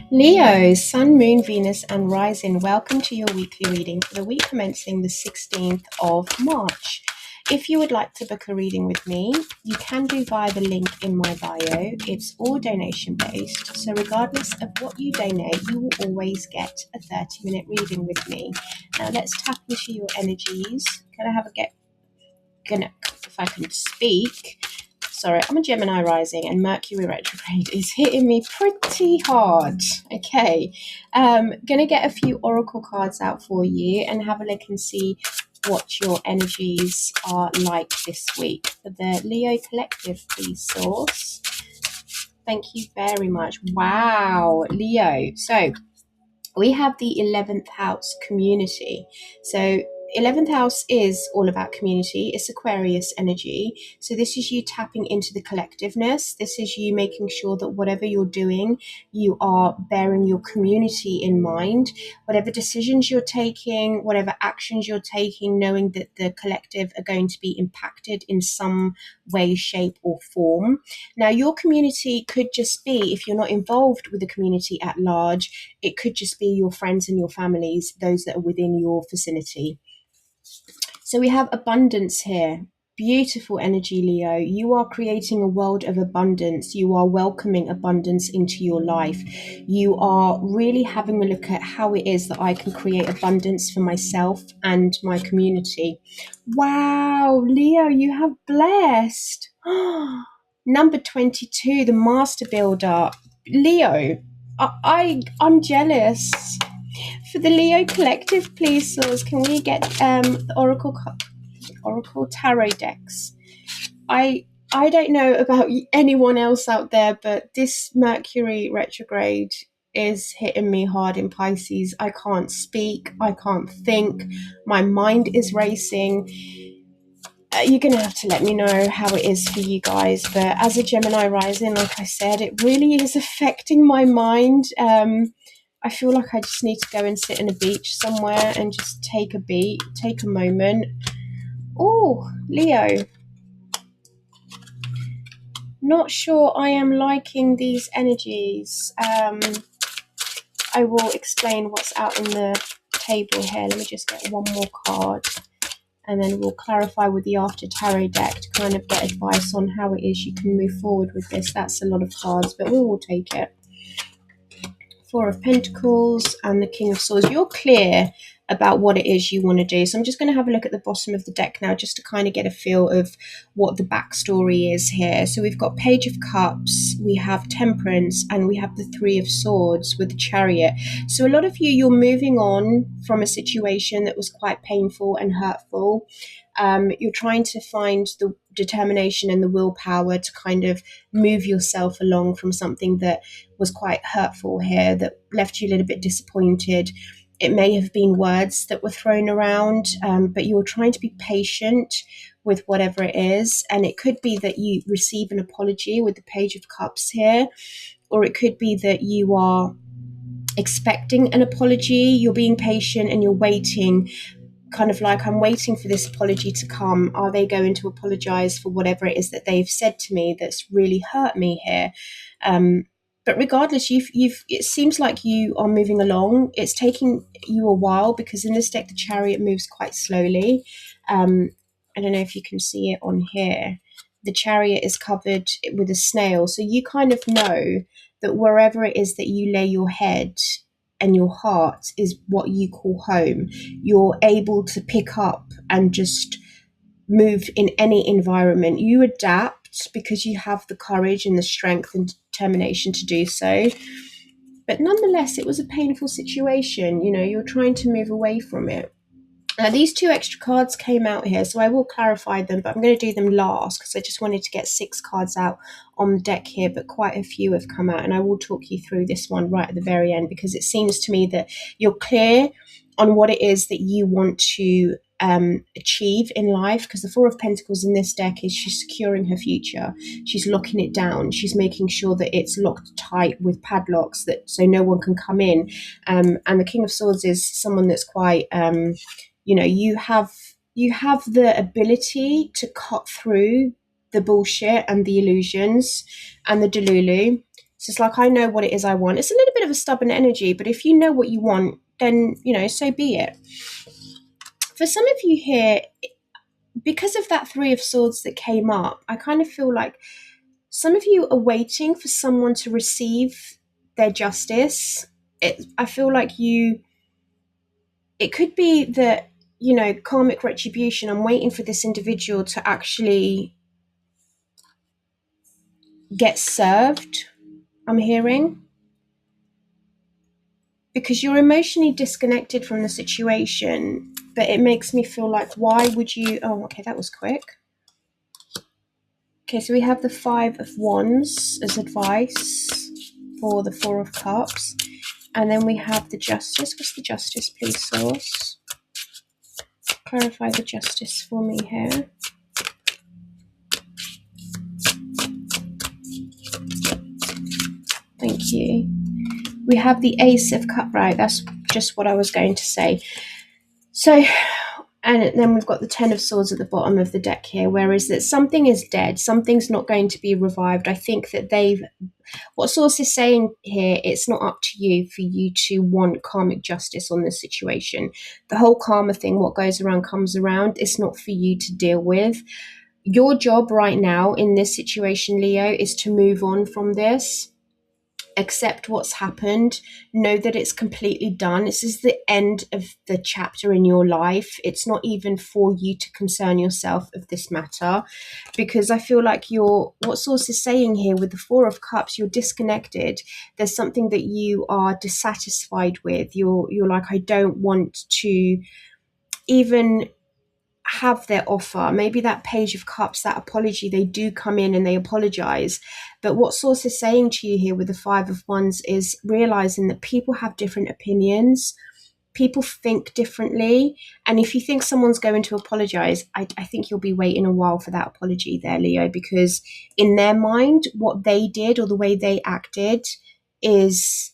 Leo, Sun, Moon, Venus, and Rising, welcome to your weekly reading for the week commencing the 16th of March. If you would like to book a reading with me, you can do via the link in my bio. It's all donation based, so regardless of what you donate, you will always get a 30-minute reading with me. Now let's tap into your energies. If I can speak. Sorry, I'm a Gemini rising and Mercury retrograde is hitting me pretty hard. Okay, gonna get a few oracle cards out for you and have a look and see what your energies are like this week. For the Leo Collective, please, source. Thank you very much. Wow, Leo. So we have the 11th house community. So 11th house is all about community. It's Aquarius energy. So this is you tapping into the collectiveness. This is you making sure that whatever you're doing, you are bearing your community in mind. Whatever decisions you're taking, whatever actions you're taking, knowing that the collective are going to be impacted in some way, shape, or form. Now, your community could just be, if you're not involved with the community at large, it could just be your friends and your families, those that are within your vicinity. So we have abundance here. Beautiful energy, Leo. You are creating a world of abundance. You are welcoming abundance into your life. You are really having a look at how it is that I can create abundance for myself and my community. Wow, Leo, you have blessed. Number 22, the master builder. Leo, I'm jealous. For the Leo Collective, please, Source, can we get the Oracle Tarot decks? I don't know about anyone else out there, but this Mercury retrograde is hitting me hard in Pisces. I can't speak. I can't think. My mind is racing. You're going to have to let me know how it is for you guys. But as a Gemini rising, like I said, it really is affecting my mind. I feel like I just need to go and sit on a beach somewhere and just take a moment. Oh, Leo. Not sure I am liking these energies. I will explain what's out in the table here. Let me just get one more card. And then we'll clarify with the After Tarot deck to kind of get advice on how it is you can move forward with this. That's a lot of cards, but we will take it. Four of Pentacles and the King of Swords. You're clear about what it is you want to do. So I'm just going to have a look at the bottom of the deck now just to kind of get a feel of what the backstory is here. So we've got Page of Cups, we have Temperance, and we have the Three of Swords with the Chariot. So a lot of you, you're moving on from a situation that was quite painful and hurtful. You're trying to find the determination and the willpower to kind of move yourself along from something that was quite hurtful here, that left you a little bit disappointed. It may have been words that were thrown around, but you're trying to be patient with whatever it is. And it could be that you receive an apology with the Page of Cups here, or it could be that you are expecting an apology. You're being patient and you're waiting, kind of like, I'm waiting for this apology to come. Are they going to apologize for whatever it is that they've said to me that's really hurt me here? But regardless, it seems like you are moving along. It's taking you a while because in this deck, the Chariot moves quite slowly. I don't know if you can see it on here. The Chariot is covered with a snail. So you kind of know that wherever it is that you lay your head and your heart is what you call home. You're able to pick up and just move in any environment. You adapt because you have the courage and the strength and determination to do so. But nonetheless, it was a painful situation. You know, you're trying to move away from it. Now, these two extra cards came out here, so I will clarify them, but I'm going to do them last because I just wanted to get 6 cards out on the deck here, but quite a few have come out, and I will talk you through this one right at the very end because it seems to me that you're clear on what it is that you want to achieve in life, because the Four of Pentacles in this deck is she's securing her future. She's locking it down. She's making sure that it's locked tight with padlocks that so no one can come in. And the King of Swords is someone that's quite... you have the ability to cut through the bullshit and the illusions and the delulu. So it's like, I know what it is I want. It's a little bit of a stubborn energy, but if you know what you want, then, so be it. For some of you here, because of that Three of Swords that came up, I kind of feel like some of you are waiting for someone to receive their justice. I feel like it could be that, karmic retribution, I'm waiting for this individual to actually get served, I'm hearing. Because you're emotionally disconnected from the situation, but it makes me feel like, why would you... Oh, okay, that was quick. Okay, so we have the Five of Wands as advice for the Four of Cups. And then we have the Justice. What's the Justice, please, Source? Clarify the Justice for me here. Thank you. We have the Ace of Cups. Right, that's just what I was going to say. So, and then we've got the Ten of Swords at the bottom of the deck here, whereas that something is dead, something's not going to be revived. I think that what Source is saying here, it's not up to you for you to want karmic justice on this situation. The whole karma thing, what goes around comes around, it's not for you to deal with. Your job right now in this situation, Leo, is to move on from this. Accept what's happened, know that it's completely done. This is the end of the chapter in your life. It's not even for you to concern yourself of this matter, because I feel like what Source is saying here with the Four of Cups, you're disconnected. There's something that you are dissatisfied with. You're like, I don't want to even have their offer. Maybe that Page of Cups, that apology, they do come in and they apologize. But what Source is saying to you here with the Five of Wands is realizing that people have different opinions. People think differently. And if you think someone's going to apologize, I think you'll be waiting a while for that apology there, Leo, because in their mind, what they did or the way they acted is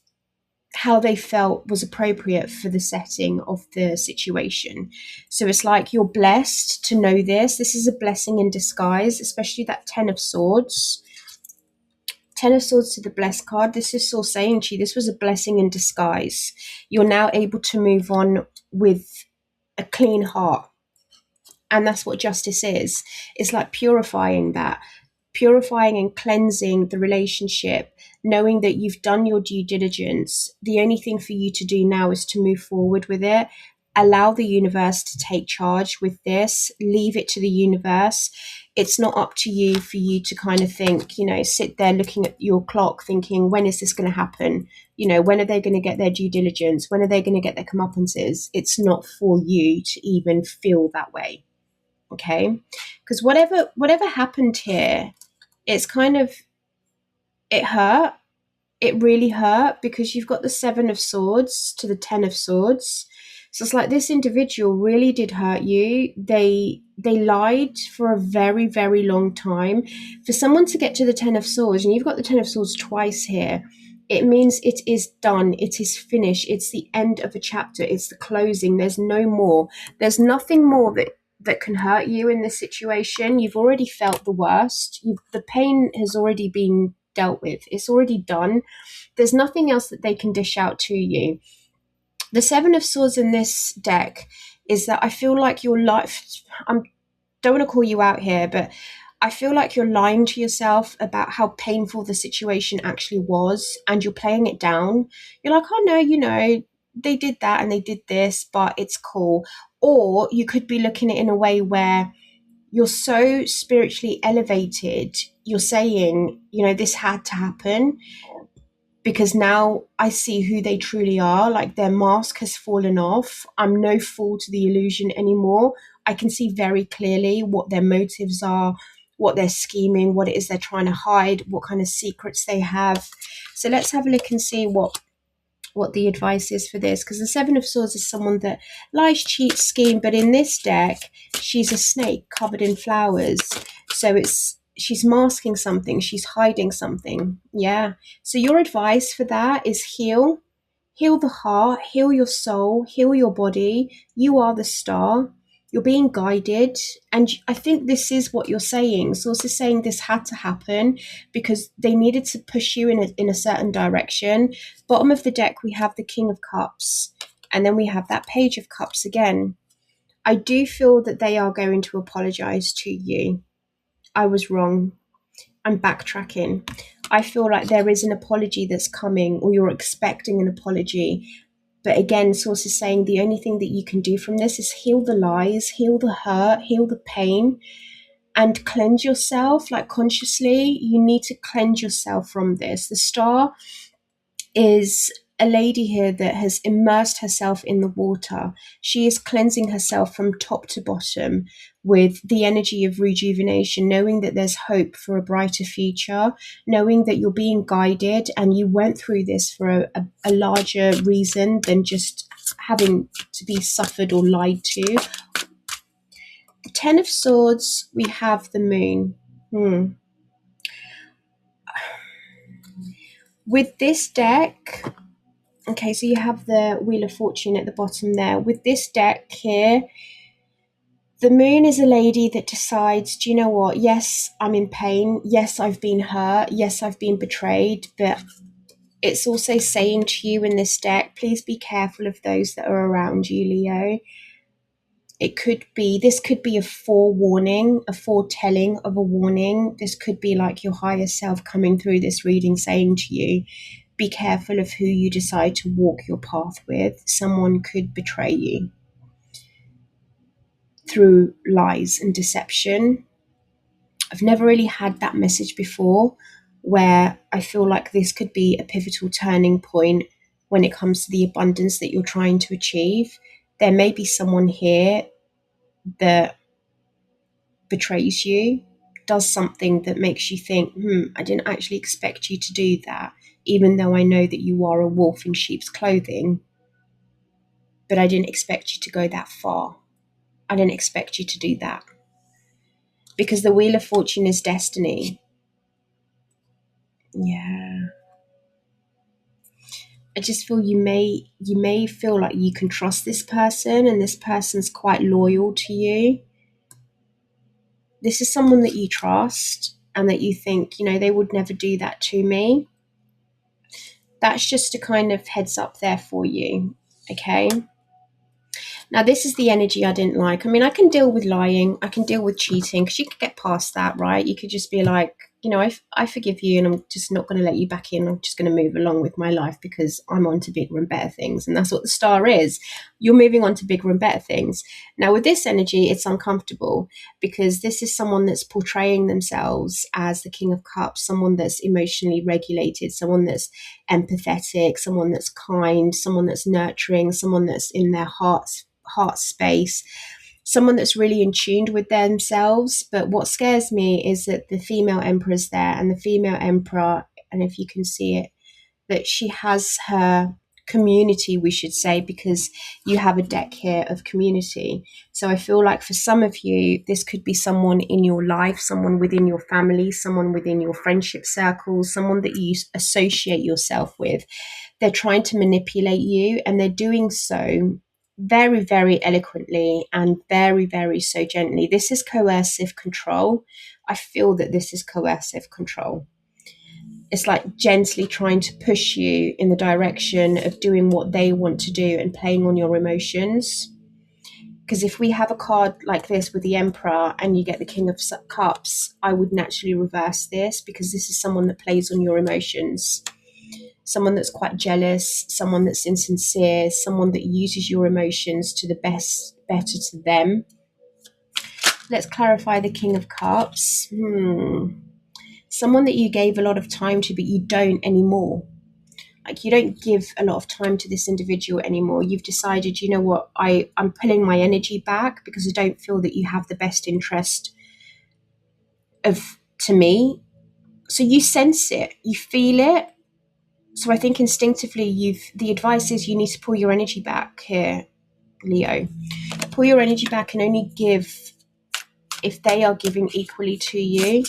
how they felt was appropriate for the setting of the situation. So it's like, you're blessed to know this. This is a blessing in disguise, especially that Ten of Swords. Ten of Swords to the Blessed card. This is Source saying to you, this was a blessing in disguise. You're now able to move on with a clean heart. And that's what justice is. It's like purifying that. Purifying and cleansing the relationship, knowing that you've done your due diligence. The only thing for you to do now is to move forward with it. Allow the universe to take charge with this. Leave it to the universe. It's not up to you for you to kind of think, sit there looking at your clock thinking, when is this going to happen? When are they going to get their due diligence? When are they going to get their comeuppances? It's not for you to even feel that way. Okay? Because whatever happened here, it's kind of, it hurt. It really hurt, because you've got the Seven of Swords to the Ten of Swords. So it's like, this individual really did hurt you. They lied for a very, very long time. For someone to get to the Ten of Swords, and you've got the Ten of Swords twice here, it means it is done. It is finished. It's the end of a chapter. It's the closing. There's no more. There's nothing more that can hurt you in this situation. You've already felt the worst. The pain has already been dealt with. It's already done. There's nothing else that they can dish out to you. The Seven of Swords in this deck is that I feel like your life, I don't want to call you out here, but I feel like you're lying to yourself about how painful the situation actually was, and you're playing it down. You're like, oh no, they did that and they did this, but it's cool. Or you could be looking at it in a way where you're so spiritually elevated, you're saying, this had to happen because now I see who they truly are. Like, their mask has fallen off. I'm no fool to the illusion anymore. I can see very clearly what their motives are, what they're scheming, what it is they're trying to hide, what kind of secrets they have. So let's have a look and see what the advice is for this, because the Seven of Swords is someone that lies, cheats, scheme, but in this deck she's a snake covered in flowers. So she's masking something, she's hiding something. Yeah. So your advice for that is heal the heart, heal your soul, heal your body. You are the star. You're being guided, and I think this is what you're saying. Source is saying this had to happen because they needed to push you in a certain direction. Bottom of the deck, we have the King of Cups, and then we have that Page of Cups again. I do feel that they are going to apologize to you. I was wrong. I'm backtracking. I feel like there is an apology that's coming, or you're expecting an apology. But again, Source is saying the only thing that you can do from this is heal the lies, heal the hurt, heal the pain, and cleanse yourself. Like consciously, you need to cleanse yourself from this. The Star is a lady here that has immersed herself in the water. She is cleansing herself from top to bottom with the energy of rejuvenation, knowing that there's hope for a brighter future, knowing that you're being guided and you went through this for a larger reason than just having to be suffered or lied to. The Ten of Swords, we have the Moon. With this deck, okay, so you have the Wheel of Fortune at the bottom there. With this deck here, the Moon is a lady that decides, do you know what? Yes, I'm in pain. Yes, I've been hurt. Yes, I've been betrayed. But it's also saying to you in this deck, please be careful of those that are around you, Leo. This could be a forewarning, a foretelling of a warning. This could be like your higher self coming through this reading saying to you, be careful of who you decide to walk your path with. Someone could betray you through lies and deception. I've never really had that message before, where I feel like this could be a pivotal turning point when it comes to the abundance that you're trying to achieve. There may be someone here that betrays you, does something that makes you think, I didn't actually expect you to do that, even though I know that you are a wolf in sheep's clothing. But I didn't expect you to go that far. I didn't expect you to do that. Because the Wheel of Fortune is destiny. Yeah. I just feel you may feel like you can trust this person and this person's quite loyal to you. This is someone that you trust and that you think, they would never do that to me. That's just a kind of heads up there for you, okay? Now, this is the energy I didn't like. I mean, I can deal with lying. I can deal with cheating because you could get past that, right? You could just be like, I forgive you and I'm just not going to let you back in. I'm just going to move along with my life because I'm on to bigger and better things. And that's what the Star is. You're moving on to bigger and better things. Now, with this energy, it's uncomfortable because this is someone that's portraying themselves as the King of Cups, someone that's emotionally regulated, someone that's empathetic, someone that's kind, someone that's nurturing, someone that's in their heart space, someone that's really in tune with themselves. But what scares me is that the female emperor's there, and the female emperor, and if you can see it, that she has her community, we should say, because you have a deck here of community. So I feel like for some of you, this could be someone in your life, someone within your family, someone within your friendship circles, someone that you associate yourself with. They're trying to manipulate you, and they're doing so very, very eloquently and very, very so gently. This is coercive control. I feel that this is coercive control. It's like gently trying to push you in the direction of doing what they want to do and playing on your emotions. Because if we have a card like this with the Emperor and you get the King of Cups, I would naturally reverse this because this is someone that plays on your emotions. Someone that's quite jealous, someone that's insincere, someone that uses your emotions to the better to them. Let's clarify the King of Cups. Someone that you gave a lot of time to, but you don't anymore. Like you don't give a lot of time to this individual anymore. You've decided, you know what, I'm pulling my energy back because I don't feel that you have the best interest to me. So you sense it, you feel it. So I think instinctively the advice is you need to pull your energy back here, Leo. Pull your energy back and only give if they are giving equally to you.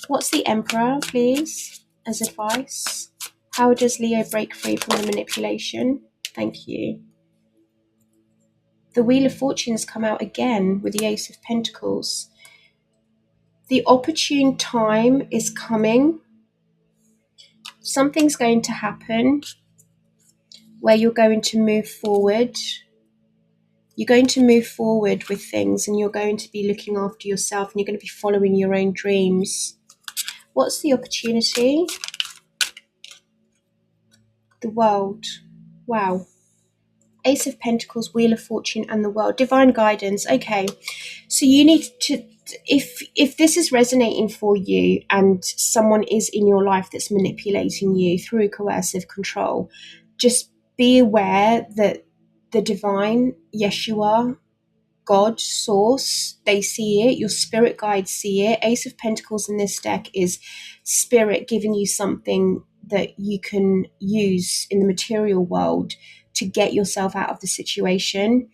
What's the Emperor, please, as advice? How does Leo break free from the manipulation? Thank you. the Wheel of Fortune's come out again with the Ace of Pentacles. The opportune time is coming. Something's going to happen where you're going to move forward. You're going to move forward with things, and you're going to be looking after yourself, and you're going to be following your own dreams. What's the opportunity? The World. Wow. Ace of Pentacles, Wheel of Fortune, and the World. Divine guidance. Okay. So you need to, if this is resonating for you and someone is in your life that's manipulating you through coercive control, just be aware that the divine, Yeshua, God, source, they see it. Your spirit guides see it. Ace of Pentacles in this deck is spirit giving you something that you can use in the material world to get yourself out of the situation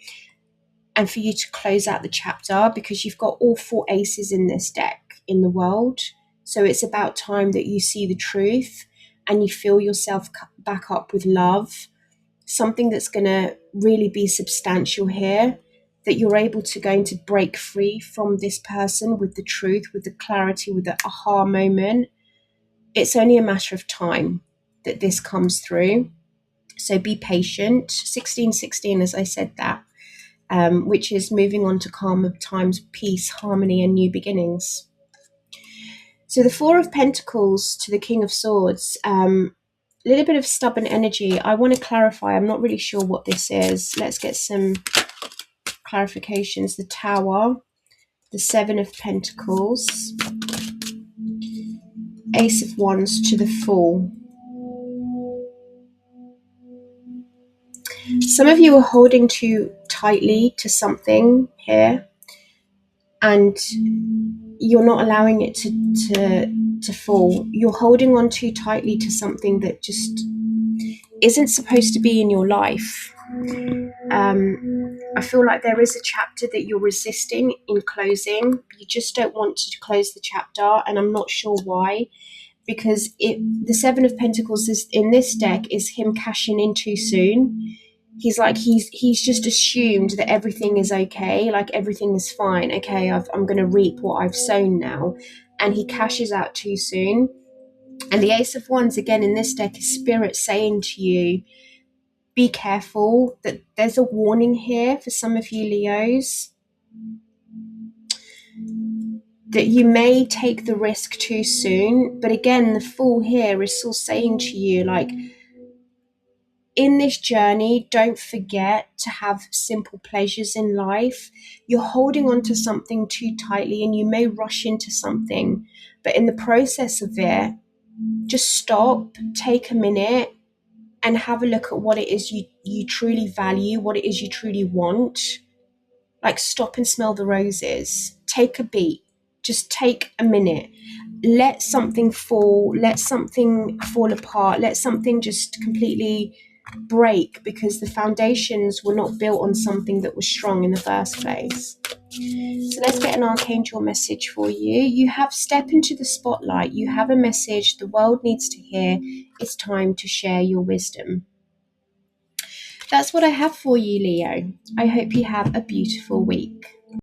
and for you to close out the chapter, because you've got all 4 aces in this deck in the world. So it's about time that you see the truth and you fill yourself back up with love, something that's going to really be substantial here, that you're able to going to break free from this person with the truth, with the clarity, with the aha moment. It's only a matter of time that this comes through. So be patient. 1616, as I said that, which is moving on to calmer times, peace, harmony, and new beginnings. So the 4 of Pentacles to the King of Swords, a little bit of stubborn energy. I want to clarify. I'm not really sure what this is. Let's get some clarifications. The Tower, the 7 of Pentacles, Ace of Wands to the Fool. Some of you are holding too tightly to something here, and you're not allowing it to fall. You're holding on too tightly to something that just isn't supposed to be in your life. I feel like there is a chapter that you're resisting in closing. You just don't want to close the chapter, and I'm not sure why, because the 7 of Pentacles is in this deck is him cashing in too soon. He's like, he's just assumed that everything is okay, like everything is fine. Okay, I'm going to reap what I've sown now. And he cashes out too soon. And the Ace of Wands, again, in this deck, is spirit saying to you, be careful, that there's a warning here for some of you Leos, that you may take the risk too soon. But again, the Fool here is still saying to you, like, in this journey, don't forget to have simple pleasures in life. You're holding on to something too tightly and you may rush into something, but in the process of it, just stop, take a minute and have a look at what it is you truly value, what it is you truly want. Like, stop and smell the roses. Take a beat. Just take a minute. Let something fall. Let something fall apart. Let something just completely break, because the foundations were not built on something that was strong in the first place. So let's get an archangel message for you. You have step into the spotlight. You have a message the world needs to hear. It's time to share your wisdom. That's what I have for you, Leo. I hope you have a beautiful week.